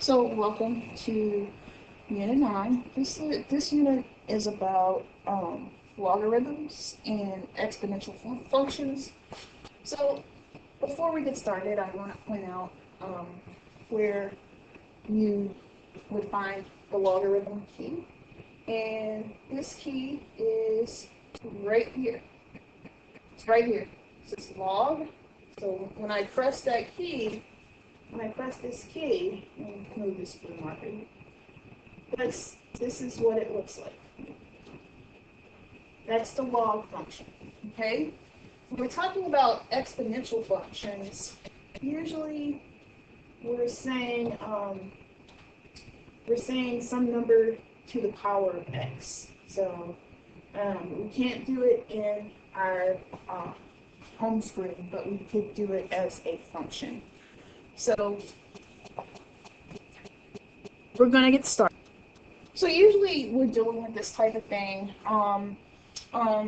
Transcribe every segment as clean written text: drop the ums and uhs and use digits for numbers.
So welcome to Unit 9. This unit is about logarithms and exponential functions. So before we get started, I want to point out where you would find the logarithm key. And this key is right here. It's right here. It says log. So when I press that key, when I press this key, let me move this blue marker. This is what it looks like. That's the log function. Okay? When we're talking about exponential functions, usually we're saying some number to the power of x. So we can't do it in our home screen, but we could do it as a function. So we're going to get started. So usually we're dealing with this type of thing.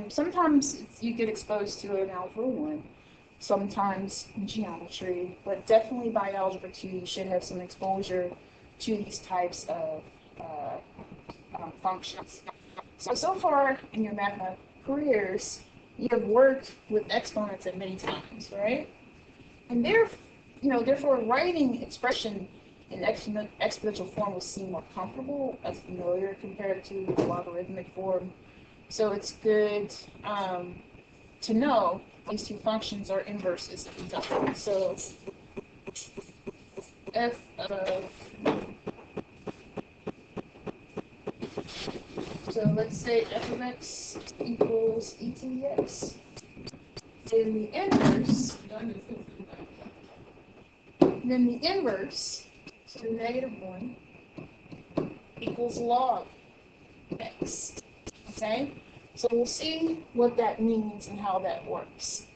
Sometimes you get exposed to it in Algebra 1, sometimes in geometry, but definitely by Algebra 2 you should have some exposure to these types of functions. So far in your math careers, you have worked with exponents at many times, right? And therefore, writing expression in exponential form will seem more comfortable as familiar compared to the logarithmic form. So it's good to know these two functions are inverses of each other. So f of let's say f of x equals e to the x. Then the inverse, so -1, equals log x. Okay? So we'll see what that means and how that works.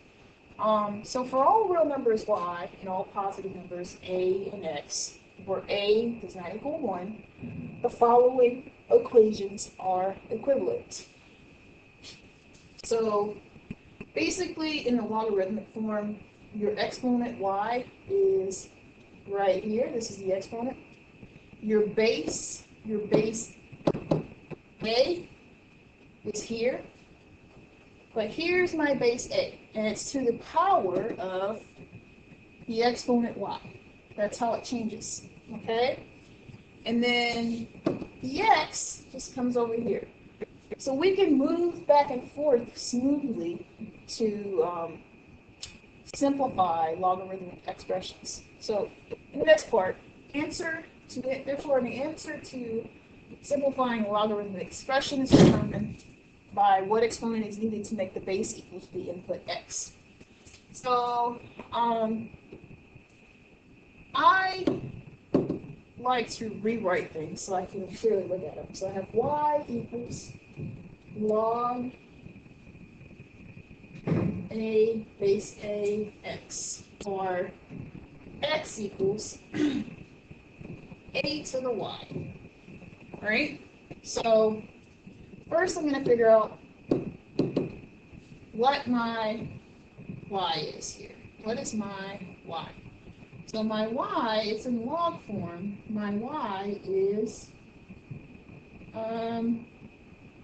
So for all real numbers y and all positive numbers a and x, where a does not equal 1, the following equations are equivalent. So basically, in the logarithmic form, your exponent y is right here. This is the exponent. Your base a is here. But here's my base a, and it's to the power of the exponent y. That's how it changes, okay? And then the x just comes over here. So we can move back and forth smoothly to simplify logarithmic expressions. So in the next part, the answer to simplifying a logarithmic expression is determined by what exponent is needed to make the base equal to the input x. So I like to rewrite things so I can clearly look at them. So I have y equals log a base a x, or x equals a to the y. All right? So first I'm going to figure out what my y is here. What is my y? So my y, it's in log form. My y is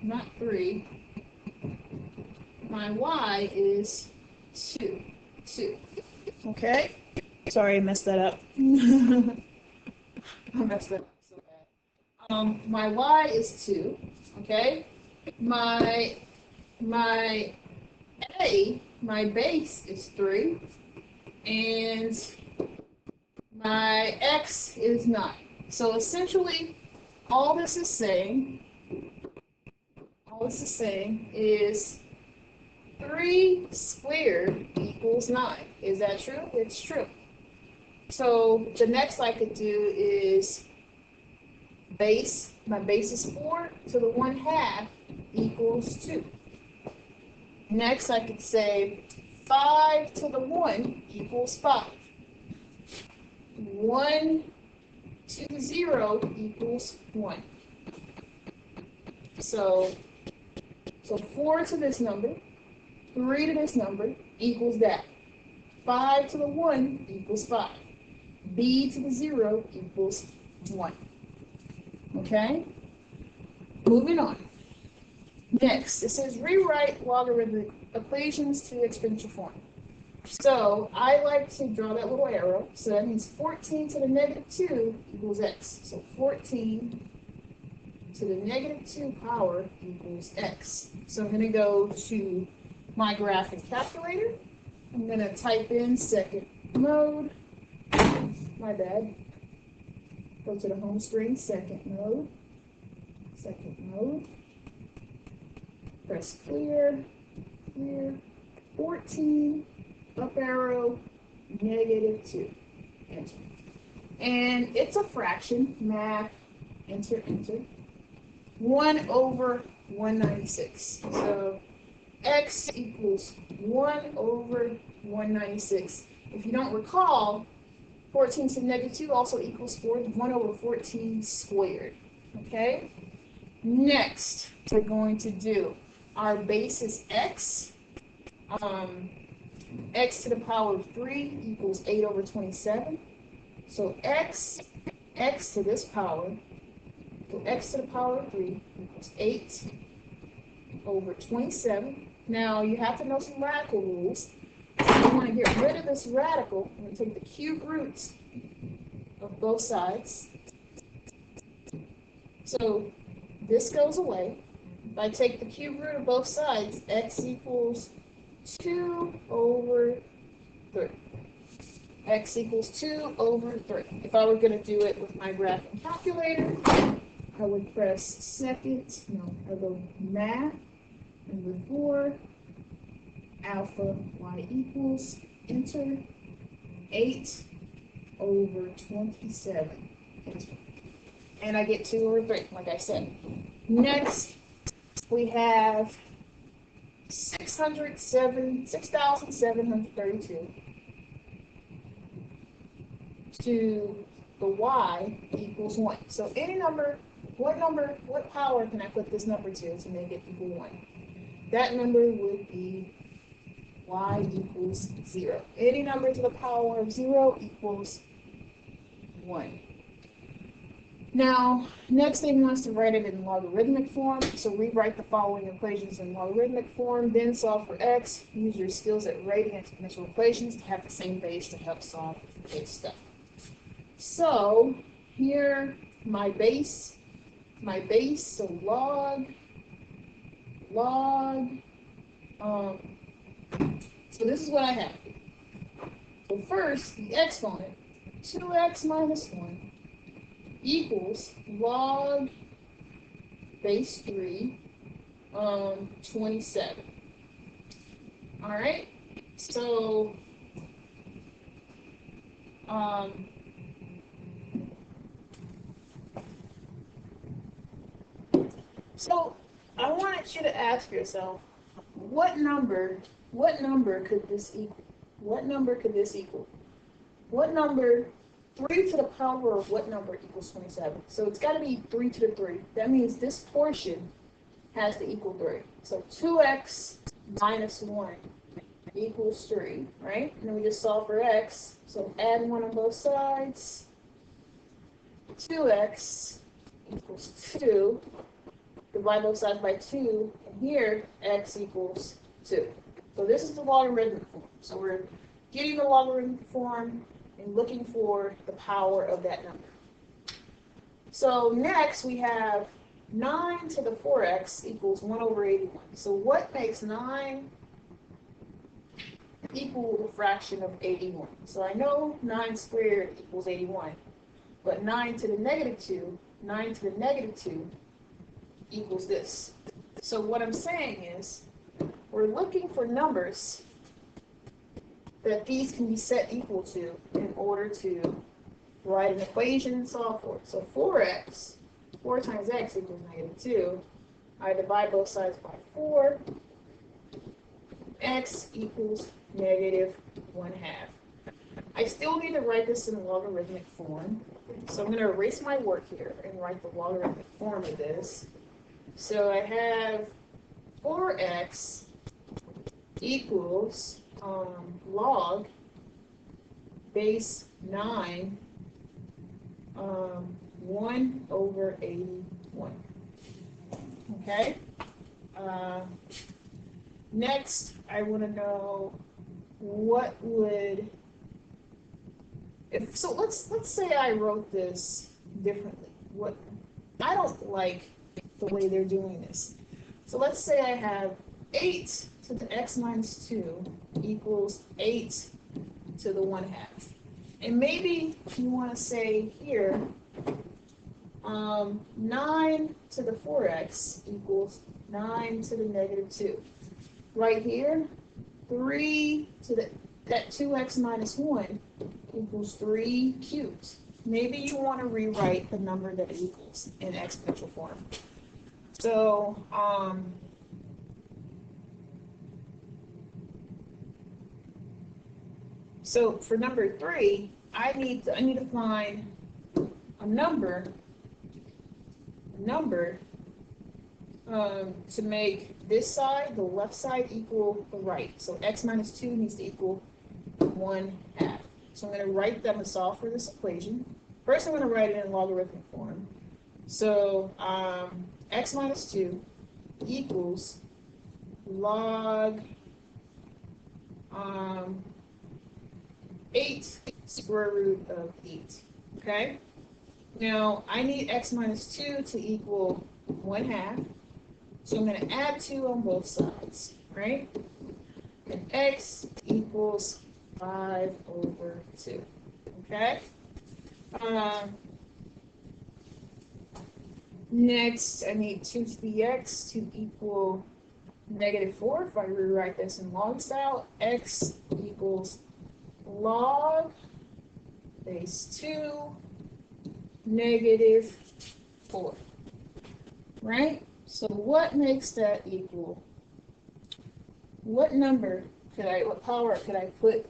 not 3. My y is 2. Okay? Sorry, I messed that up. I messed that up so bad. My y is 2. Okay? My base is 3. And my x is 9. So essentially, all this is saying is 3 squared equals 9. Is that true? It's true. So the next I could do is my base is 4, so the 1/2 equals 2. Next I could say 5 to the 1 equals 5. 1 to the 0 equals 1. So 4 to this number, 3 to this number equals that. 5 to the 1 equals 5. B to the 0 equals 1. Okay? Moving on. Next, it says rewrite logarithmic equations to exponential form. So I like to draw that little arrow. So that means 14 to the negative 2 equals x. So 14 to the negative 2 power equals x. So I'm going to go to my graphing calculator. I'm going to type in second mode. My bad. Go to the home screen, second mode. Second mode. Press clear. Clear. 14. Up arrow, negative 2. Enter. And it's a fraction. Math. Enter, enter. 1 over 196. So x equals 1 over 196. If you don't recall, 14 to the negative 2 also equals 1 over 14 squared. Okay? Next, we're going to do our base is x. X to the power of 3 equals 8 over 27. So x to this power, so x to the power of 3 equals 8 over 27. Now, you have to know some radical rules. So you want to get rid of this radical. I'm going to take the cube roots of both sides. So this goes away. If I take the cube root of both sides, x equals 2 over 3. X equals 2 over 3. If I were going to do it with my graphing calculator, I would press I go math, number 4, alpha y equals, enter, 8 over 27. Enter. And I get 2 over 3, like I said. Next, we have 6,732 to the y equals 1. So any number, what power can I put this number to make it equal 1? That number would be y equals 0. Any number to the power of 0 equals 1. Now, next thing wants to write it in logarithmic form. So rewrite the following equations in logarithmic form, then solve for x. Use your skills at writing exponential equations to have the same base to help solve base stuff. So here, my base, so so this is what I have. So first, the exponent, 2x minus 1, equals log base 3, 27. All right, so I wanted you to ask yourself, what number could this equal? What number could this equal? What number, 3 to the power of what number equals 27? So it's got to be 3 to the 3. That means this portion has to equal 3. So 2x minus 1 equals 3, right? And then we just solve for x. So add 1 on both sides. 2x equals 2. Divide both sides by 2. And here, x equals 2. So this is the logarithmic form. So we're getting the logarithmic form and looking for the power of that number. So next we have 9 to the 4x equals 1 over 81. So what makes 9 equal the fraction of 81? So I know 9 squared equals 81, but 9 to the negative 2 equals this. So what I'm saying is, we're looking for numbers that these can be set equal to in order to write an equation and solve for it. So 4 times x equals negative 2. I divide both sides by 4. X equals negative 1/2. I still need to write this in logarithmic form. So I'm going to erase my work here and write the logarithmic form of this. So I have 4x equals log base 9 1 over 81. Okay? Next, I want to know what would, if so let's say I wrote this differently. What I don't like the way they're doing this. So let's say I have 8 to the x minus 2 equals 8 to the 1/2. And maybe you want to say here, 9 to the 4x equals 9 to the negative 2. Right here, 3 to that 2x minus 1 equals 3 cubed. Maybe you want to rewrite the number that it equals in exponential form. So for number 3, I need to find a number to make this side, the left side, equal the right. So x minus 2 needs to equal 1/2. So I'm going to write them and solve for this equation. First, I'm going to write it in logarithmic form. So x minus 2 equals log 8 square root of 8. Okay? Now, I need x minus 2 to equal 1/2. So I'm going to add 2 on both sides, right? And x equals 5 over 2. Okay? Next, I need 2 to the x to equal negative 4. If I rewrite this in log style, x equals log base 2 negative 4. Right? So what makes that equal? What power could I put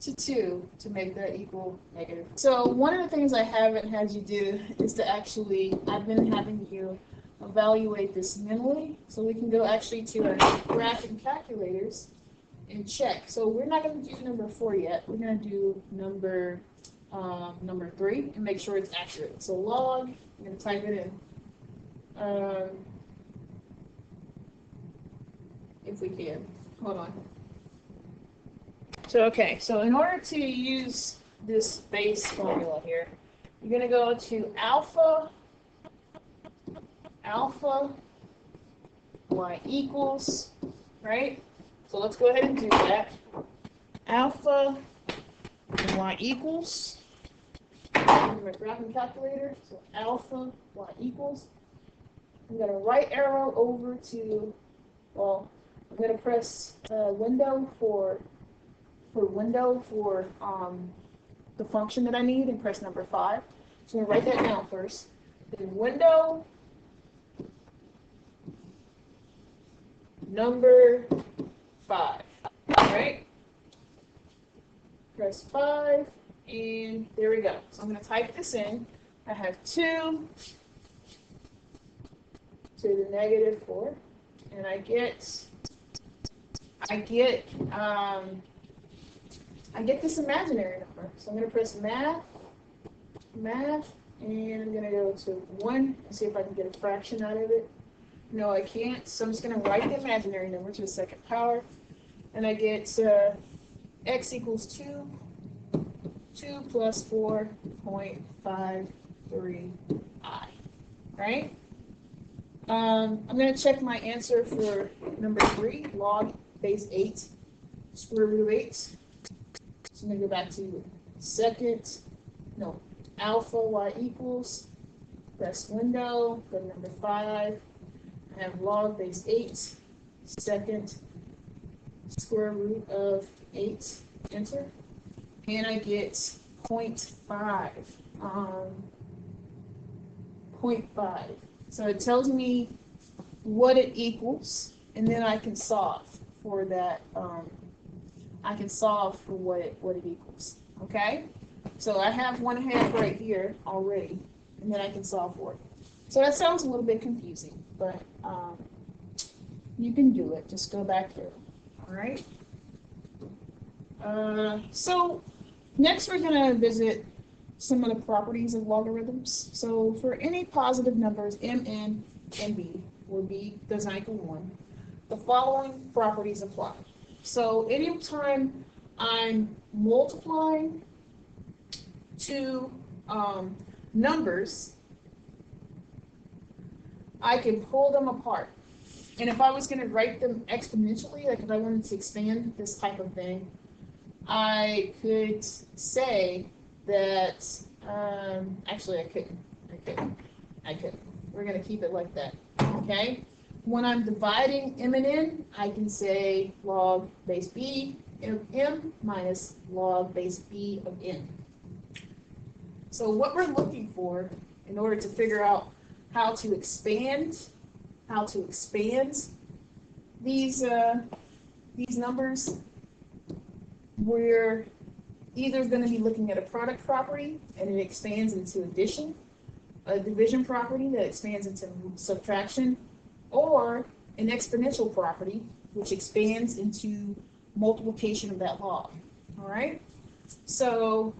to 2 to make that equal negative? So one of the things I haven't had you do is to actually, I've been having you evaluate this mentally. So we can go actually to our graphing calculators and check. So we're not going to do number 4 yet. We're going to do number 3 and make sure it's accurate. So log, I'm going to type it in. If we can. Hold on. So, okay, so in order to use this base formula here, you're going to go to alpha y equals, right? So let's go ahead and do that. Alpha y equals, my graphing calculator, so alpha y equals, I'm going to right arrow over to, well, I'm going to press window for the function that I need and press number 5. So I'm going to write that down first. Then window number 5. All right? Press 5, and there we go. So I'm going to type this in. I have 2 to the negative 4, and I get this imaginary number. So I'm going to press math, and I'm going to go to 1 and see if I can get a fraction out of it. No, I can't. So I'm just going to write the imaginary number to the second power, and I get x equals 2 plus 4.53i, right? I'm going to check my answer for number 3, log base 8 square root of 8. So I'm going to go back to alpha y equals, press window, go to number 5. I have log base 8, second square root of 8, enter. And I get 0.5. 0.5. So it tells me what it equals, and then I can solve for that. I can solve for what it equals. Okay? So I have 1/2 right here already, and then I can solve for it. So that sounds a little bit confusing, but you can do it. Just go back through. All right? So next we're going to visit some of the properties of logarithms. So for any positive numbers, mn and b, where b does not equal 1, the following properties apply. So anytime I'm multiplying two numbers, I can pull them apart. And if I was going to write them exponentially, like if I wanted to expand this type of thing, I could say that, actually I couldn't. We're going to keep it like that, okay? When I'm dividing m and n, I can say log base b of m minus log base b of n. So what we're looking for in order to figure out how to expand these numbers, we're either going to be looking at a product property and it expands into addition, a division property that expands into subtraction, or an exponential property which expands into multiplication of that log. All right? So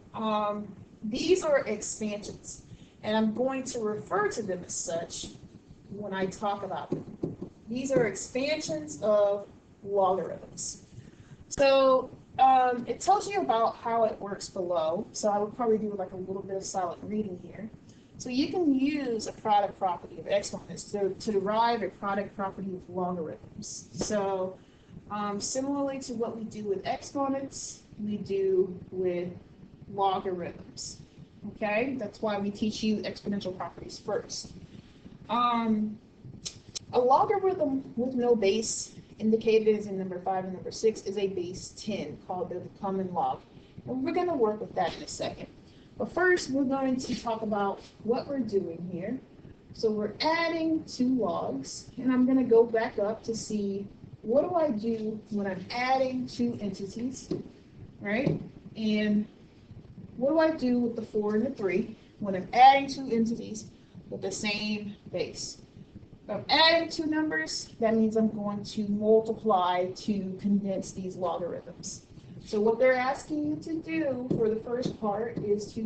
these are expansions, and I'm going to refer to them as such when I talk about them. These are expansions of logarithms. So it tells you about how it works below. So I would probably do like a little bit of silent reading here. So you can use a product property of exponents to derive a product property of logarithms. So similarly to what we do with exponents, we do with logarithms. Okay, that's why we teach you exponential properties first. A logarithm with no base, indicated as in number 5 and number 6, is a base 10 called the common log. And we're going to work with that in a second. But first, we're going to talk about what we're doing here. So we're adding two logs, and I'm going to go back up to see what do I do when I'm adding two entities, right? And what do I do with the 4 and the 3 when I'm adding two entities with the same base? If I'm adding two numbers, that means I'm going to multiply to condense these logarithms. So what they're asking you to do for the first part is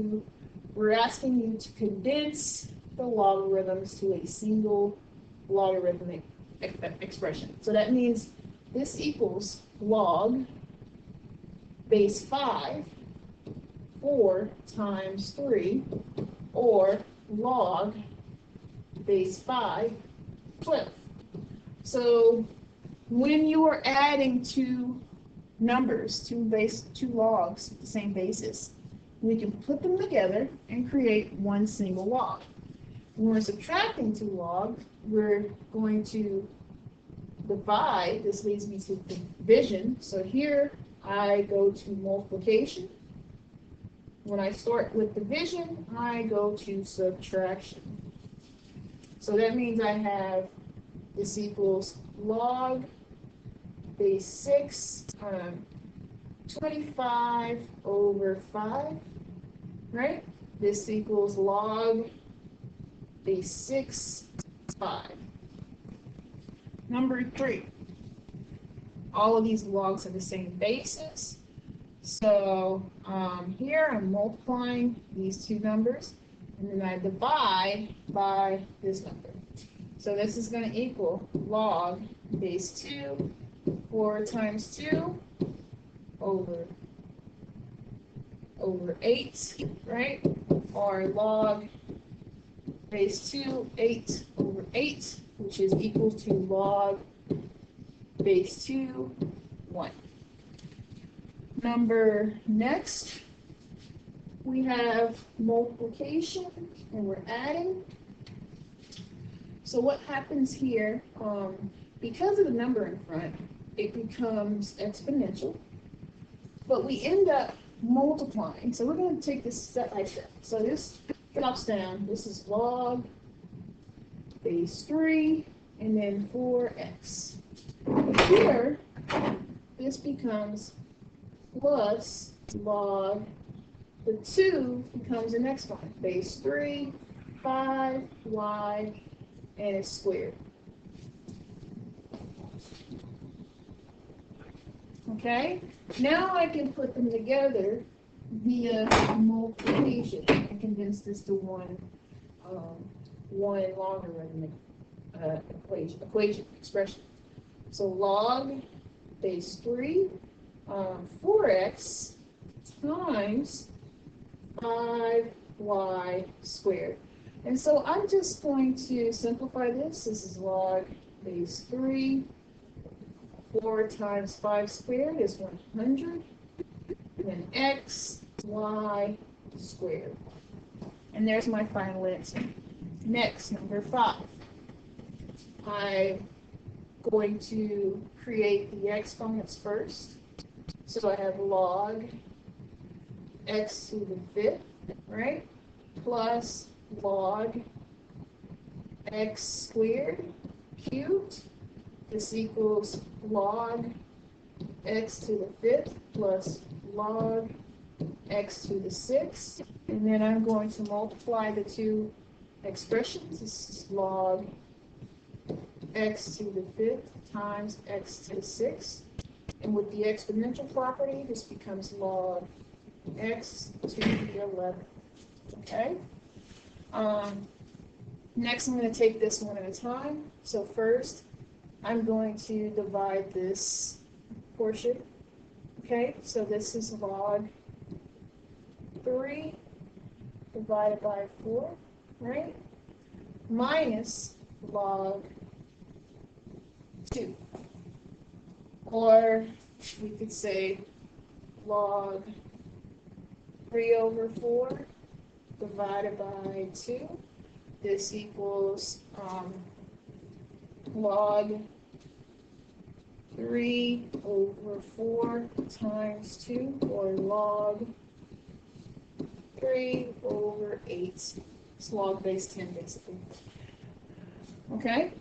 we're asking you to condense the logarithms to a single logarithmic expression. So that means this equals log base 5 4 times 3, or log base 5 12. So when you are adding two numbers, two logs with the same basis, we can put them together and create one single log. When we're subtracting two logs, we're going to divide. This leads me to division. So here I go to multiplication. When I start with division, I go to subtraction. So that means I have this equals log base 6 25 over 5, right? This equals log base 6 5. Number 3. All of these logs have the same basis. So here I'm multiplying these two numbers, and then I divide by this number. So this is going to equal log base 2, 4 times 2 over 8, right? Or log base 2, 8 over 8, which is equal to log base 2, 1. Next, we have multiplication, and we're adding. So what happens here, because of the number in front, it becomes exponential, but we end up multiplying. So we're going to take this step by step. So this drops down. This is log base 3, and then 4x. Here, this becomes plus log, the 2 becomes the next one, base 3, 5y, and it's squared. Okay, now I can put them together via multiplication. condense this to one logarithmic equation expression. So log base 3 4x times 5y squared. And so I'm just going to simplify this. This is log base 3. 4 times 5 squared is 100. And then x, y squared. And there's my final answer. Next, number 5. I'm going to create the exponents first. So I have log x to the 5th, right? Plus log x squared cubed. This equals log x to the 5th plus log x to the 6th. And then I'm going to multiply the two expressions. This is log x to the 5th times x to the 6th. And with the exponential property, this becomes log x to the 11th. Okay? Next, I'm going to take this one at a time. So first, I'm going to divide this portion. Okay? So this is log 3 divided by 4, right? Minus log 2. Or we could say log 3 over 4 divided by 2. This equals log 3 over 4 times 2, or log 3 over 8. It's log base 10 basically. Okay?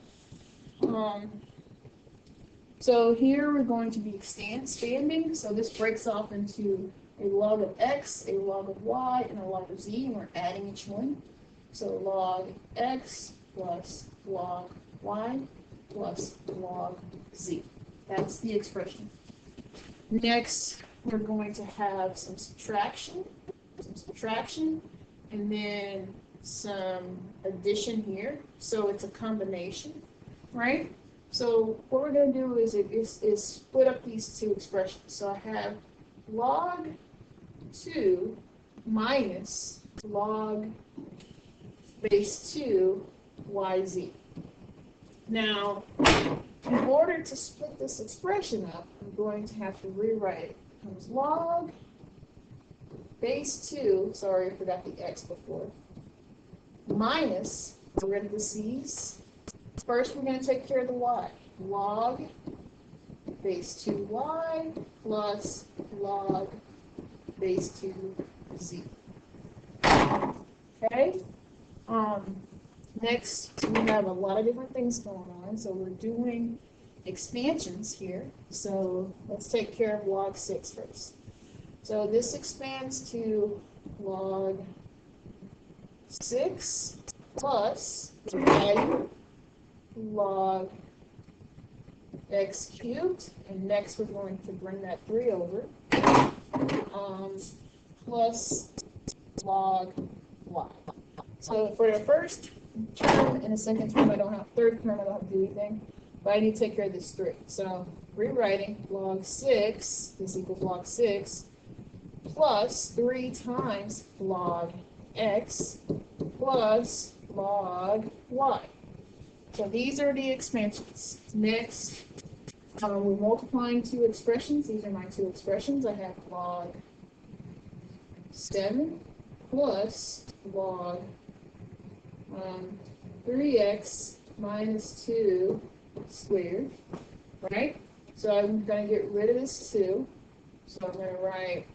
So here we're going to be expanding. So this breaks off into a log of x, a log of y, and a log of z, and we're adding each one. So log x plus log y plus log z. That's the expression. Next, we're going to have some subtraction, and then some addition here. So it's a combination, right? So what we're going to do is split up these two expressions. So I have log 2 minus log base 2 yz. Now, in order to split this expression up, I'm going to have to rewrite it. It comes log base 2, sorry, I forgot the x before, minus, get rid of the c's. First, we're going to take care of the y. Log base 2y plus log base 2z. Okay? Next, we have a lot of different things going on. So we're doing expansions here. So let's take care of log 6 first. So this expands to log 6 plus log x cubed, and next we're going to bring that 3 over, plus log y. So for the first term and the second term, third term I don't have to do anything, but I need to take care of this 3. So rewriting log 6, this equals log 6, plus 3 times log x plus log y. So these are the expansions. Next, we're multiplying two expressions. These are my two expressions. I have log 7 plus log 3x minus 2 squared, right? So I'm going to get rid of this 2. So I'm going to write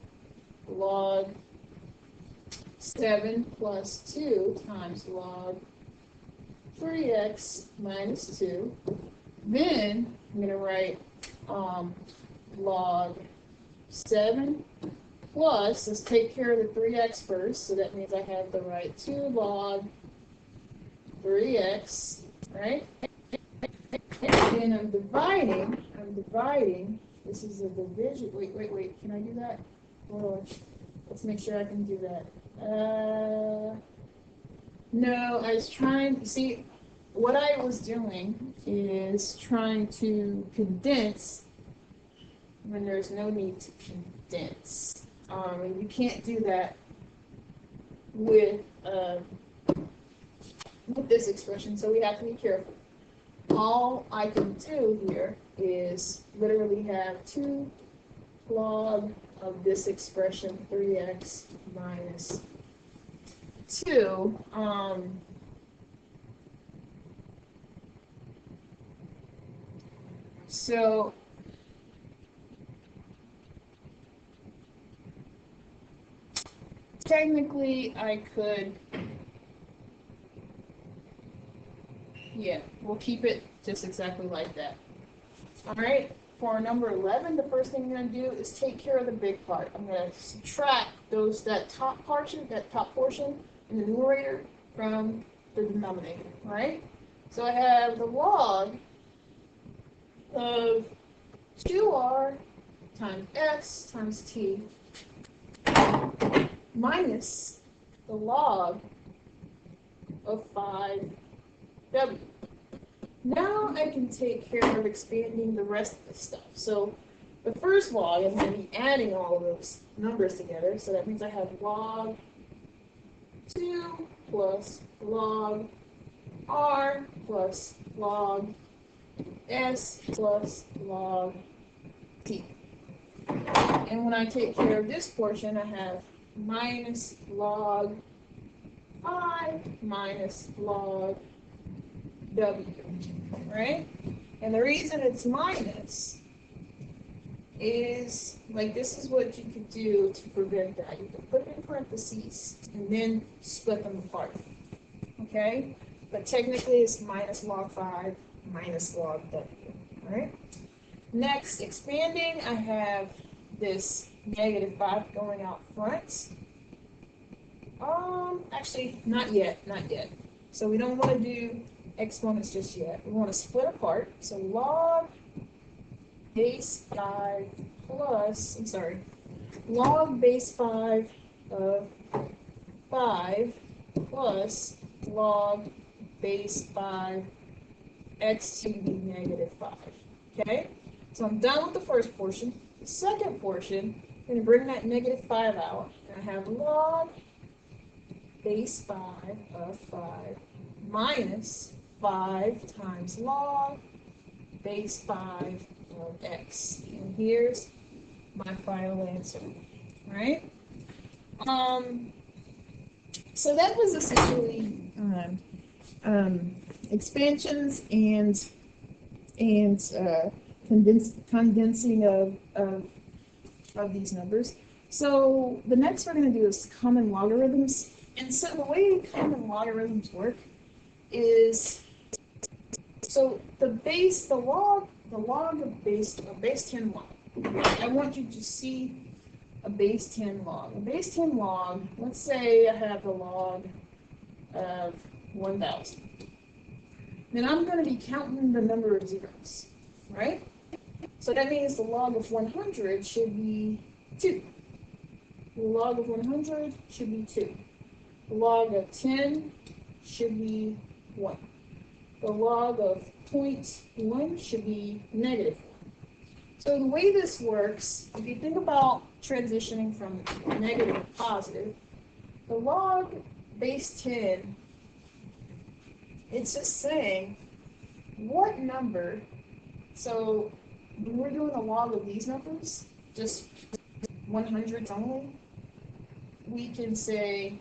log 7 plus 2 times log 3x minus 2. Then I'm going to write log 7 plus, let's take care of the 3x first, so that means I have to write 2 log 3x, right? And then I'm dividing, this is a division, wait, can I do that? Hold on, let's make sure I can do that. No, I was trying, see, what I was doing is trying to condense when there's no need to condense. And you can't do that with, with this expression, so we have to be careful. All I can do here is literally have 2 log of this expression, 3x minus 2. So technically I could, yeah, we'll keep it just exactly like that. All right, for number 11, the first thing I'm going to do is take care of the big part. I'm going to subtract that top portion in the numerator from the denominator, all right? So I have the log of 2r times x times t minus the log of 5w. Now I can take care of expanding the rest of the stuff. So the first log, I'm going to be adding all of those numbers together. So that means I have log 2 plus log r plus log s plus log t. And when I take care of this portion, I have minus log 5 minus log w, right? And the reason it's minus is, like, this is what you could do to prevent that. You can put it in parentheses and then split them apart, okay? But technically it's minus log 5 minus log w, right? Next, expanding, I have this negative 5 going out front. Actually, not yet. So we don't want to do exponents just yet. We want to split apart. So log base 5 plus, log base 5 of 5 plus log base 5 x to the negative 5. Okay? So I'm done with the first portion. The second portion, I'm going to bring that negative 5 out. And I have log base 5 of 5 minus 5 times log base 5 of x. And here's my final answer. Right? So that was essentially expansions and condensing of these numbers. So the next we're going to do is common logarithms. And so the way common logarithms work is, so the log of base 10 log. I want you to see a base 10 log. A base 10 log, let's say I have the log of 1,000. Then I'm going to be counting the number of zeros, right? So that means the log of 100 should be 2. The log of 100 should be 2. The log of 10 should be 1. The log of 0.1 should be negative 1. So the way this works, if you think about transitioning from negative to positive, the log base 10, it's just saying what number. So when we're doing the log of these numbers, just 100s only, we can say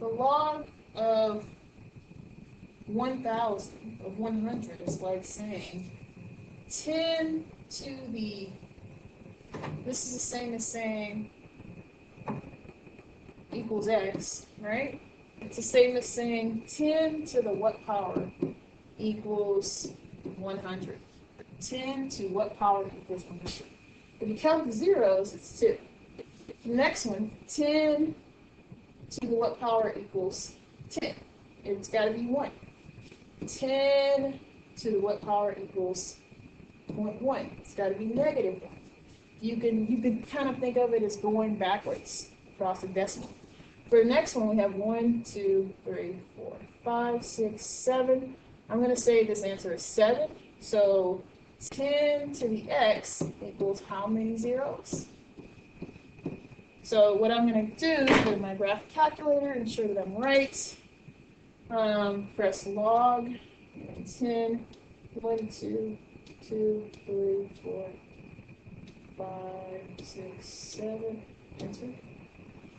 the log of 1,000 of 100 is like saying 10 to the, this is the same as saying equals x, right? It's the same as saying 10 to the what power equals 100. 10 to what power equals 100. If you count the zeros, it's 2. The next one, 10 to the what power equals 10. It's got to be 1. 10 to the what power equals 0.1. It's got to be negative 1. you can kind of think of it as going backwards across the decimal. For the next one, we have 1, 2, 3, 4, 5, 6, 7. I'm going to say this answer is 7. So 10 to the x equals how many zeros? So what I'm going to do is go to my graph calculator, ensure that I'm right. Press log 10, 1, 2, 2, 3, 4, 5, 6, 7, enter.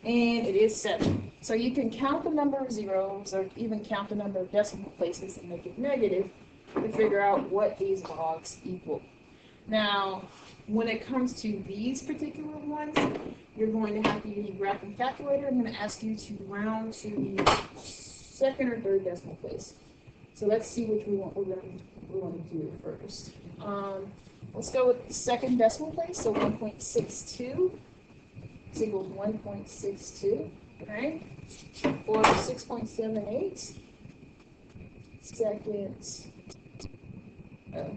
And it is 7. So you can count the number of zeros or even count the number of decimal places and make it negative to figure out what these logs equal. Now, when it comes to these particular ones, you're going to have to use your graphing calculator. I'm going to ask you to round to the second or third decimal place. So let's see which we want to do first. Let's go with the second decimal place, so 1.62 is equals 1.62, right? Or 6.78 seconds. Here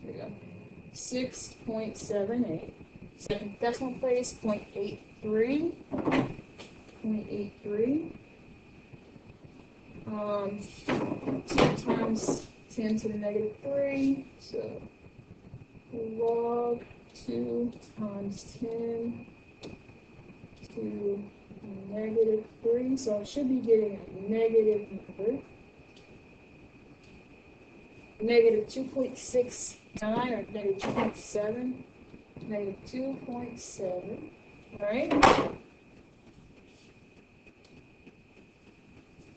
we go. 6.78. Second decimal place, 0.83. 0.83. 2 times 10 to the negative 3. So log 2 times 10 to negative 3. So I should be getting a negative number. Negative 2.69 or negative 2.7. Negative 2.7. Alright?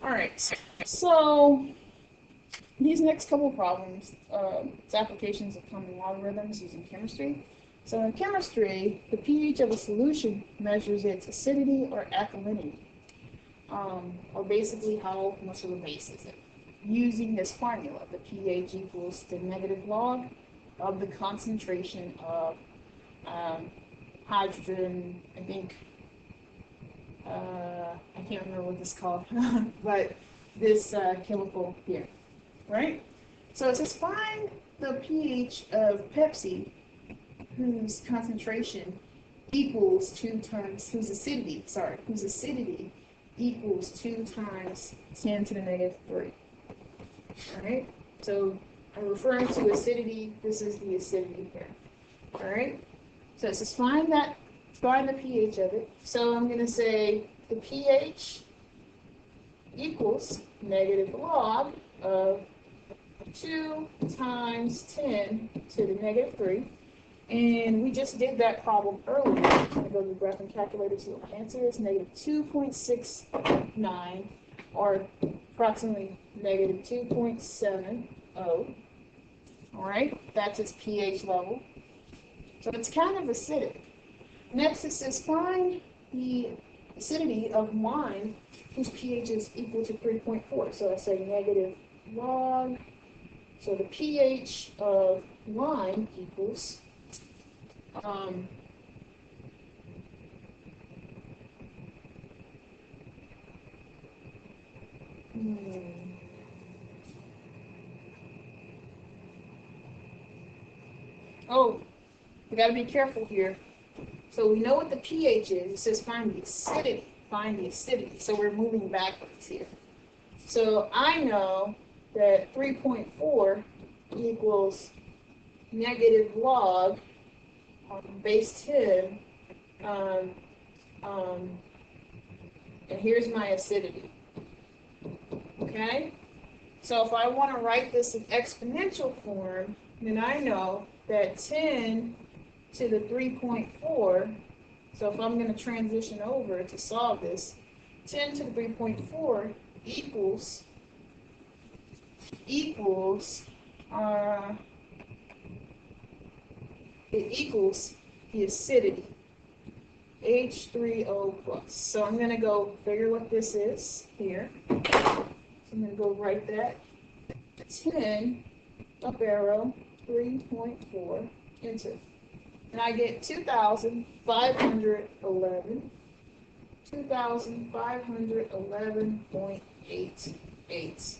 Alright, so these next couple of problems, it's applications of common logarithms using chemistry. So in chemistry, the pH of a solution measures its acidity or alkalinity, or basically how much of a base is it. Using this formula, the pH equals the negative log of the concentration of hydrogen, I think, I can't remember what this is called, but this chemical here, right? So it says find the pH of Pepsi, whose concentration equals 2 times, whose acidity equals 2 times 10 to the negative 3. All right, so I'm referring to acidity. This is the acidity here. All right, so it says find the pH of it. So I'm going to say the pH equals negative log of 2 times 10 to the negative 3. And we just did that problem earlier. I'm going to go to the graphing calculator to see what my answer is. Negative 2.69, or approximately negative 2.70. All right, that's its pH level. So it's kind of acidic. Next, it says find the acidity of wine whose pH is equal to 3.4. So I say negative log. So the pH of wine equals Oh, we got to be careful here. So we know what the pH is. It says find the acidity. Find the acidity. So we're moving backwards here. So I know that 3.4 equals negative log base 10. And here's my acidity. Okay? So if I want to write this in exponential form, then I know that 10 to the 3.4, so if I'm going to transition over to solve this, 10 to the 3.4 equals the acidity, H3O+. So I'm going to go figure what this is here. So I'm going to go write that. 10, up arrow, 3.4, enter. And I get 2,511, 2,511.88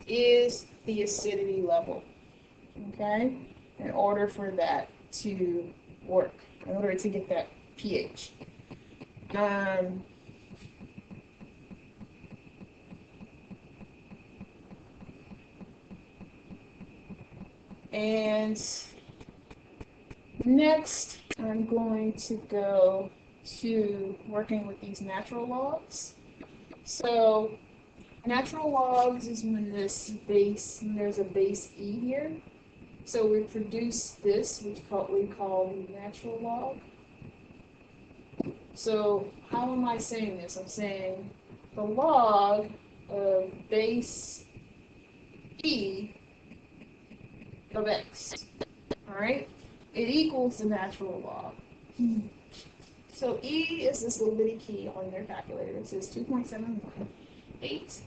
is the acidity level. Okay? in order for that to work, in order to get that pH. And next, I'm going to go to working with these natural logs. So natural logs is when there's a base E here. So we produce this, which we call the natural log. So how am I saying this? I'm saying the log of base E of x. All right? It equals the natural log. So E is this little bitty key on your calculator. It says 2.718.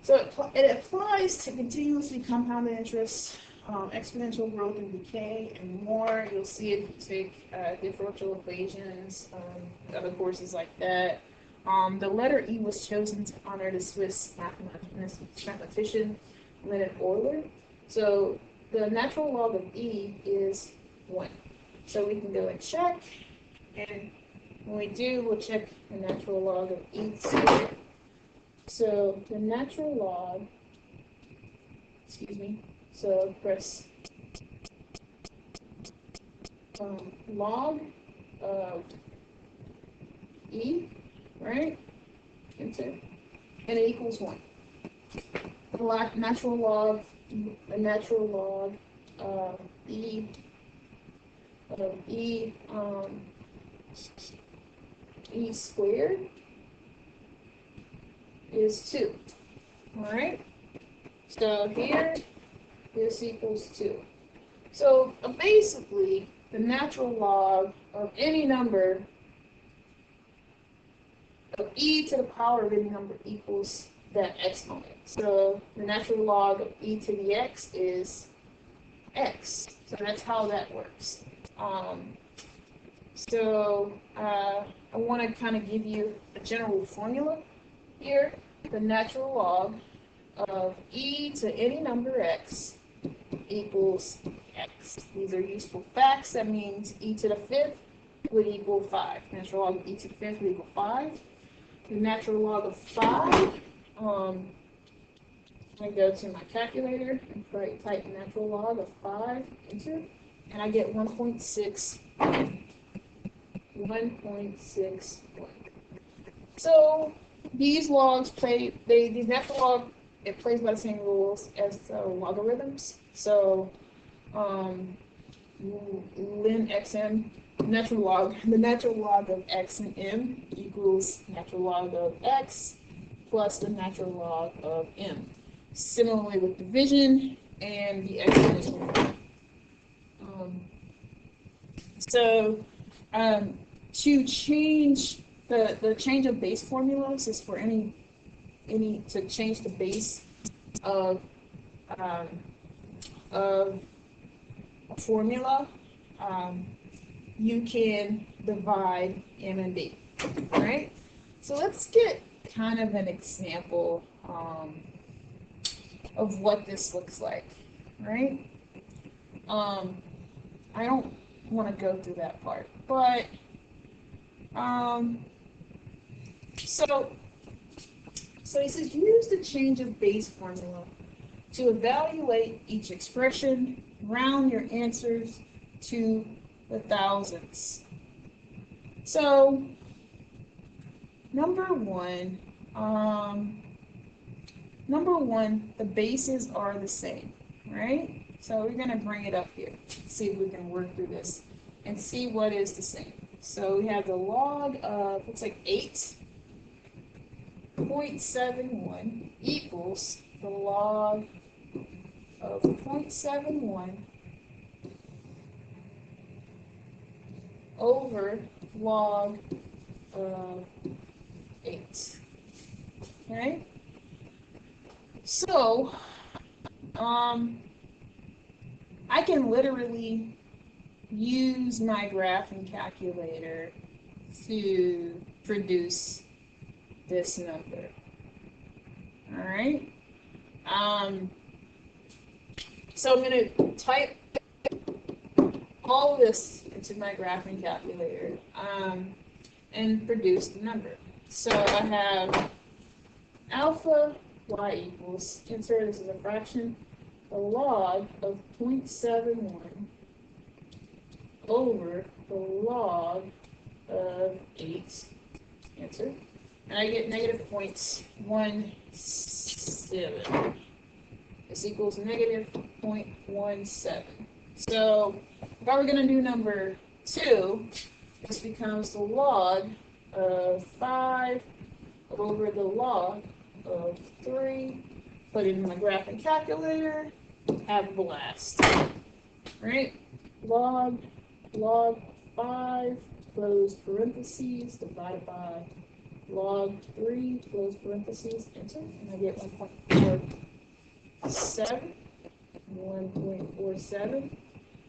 So it applies to continuously compounded interest, exponential growth and decay, and more. You'll see it if you take differential equations, other courses like that. The letter E was chosen to honor the Swiss mathematician Leonhard Euler. So the natural log of E is 1. So we can go and check, and when we do, we'll check the natural log of E squared. So the natural log, so press log of E, right? Enter, and it equals 1. The natural log of E squared is 2. All right. So here, this equals 2. So basically, the natural log of any number of e to the power of any number equals that exponent. So the natural log of e to the x is x. So that's how that works. I want to kind of give you a general formula here. The natural log of e to any number x equals x. These are useful facts. That means e to the 5th would equal 5. Natural log of e to the 5th would equal 5. The natural log of 5, I go to my calculator and type natural log of 5, enter, and I get 1.6. 1.61. So these logs these natural log, it plays by the same rules as logarithms. So ln xm, the natural log of x and m equals natural log of x plus the natural log of m. Similarly with division and the exponential. To change the change of base formulas is for any to change the base of a formula. You can divide m and b. All right. So let's get kind of an example of what this looks like. Right. I don't want to go through that part, but so he says use the change of base formula to evaluate each expression, round your answers to the thousands. So number one, the bases are the same, right? So we're going to bring it up here, see if we can work through this and see what is the same. So we have the log of, looks like 8.71 equals the log of 0.71 over log of 8. Okay? So, I can literally use my graphing calculator to produce this number. All right. So I'm going to type all of this into my graphing calculator and produce the number. So I have alpha y equals, insert this as a fraction, the log of 0.71 over the log of 8, answer, and I get negative 0.17. This equals negative 0.17. So if I were going to do number 2, this becomes the log of 5 over the log of 3. Put it in my graphing calculator, have a blast. Right? Log 5, close parentheses, divided by log 3, close parentheses, enter, and I get 1.47,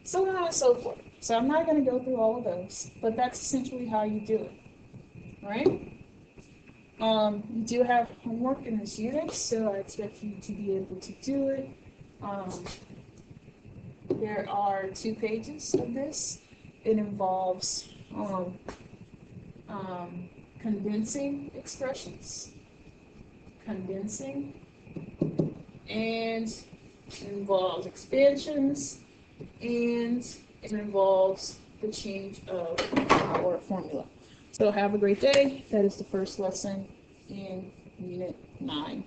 so on and so forth. So I'm not going to go through all of those, but that's essentially how you do it. All right? You do have homework in this unit, so I expect you to be able to do it. There are 2 pages of this. It involves condensing expressions, and it involves expansions, and it involves the change of our formula. So have a great day. That is the first lesson in Unit 9.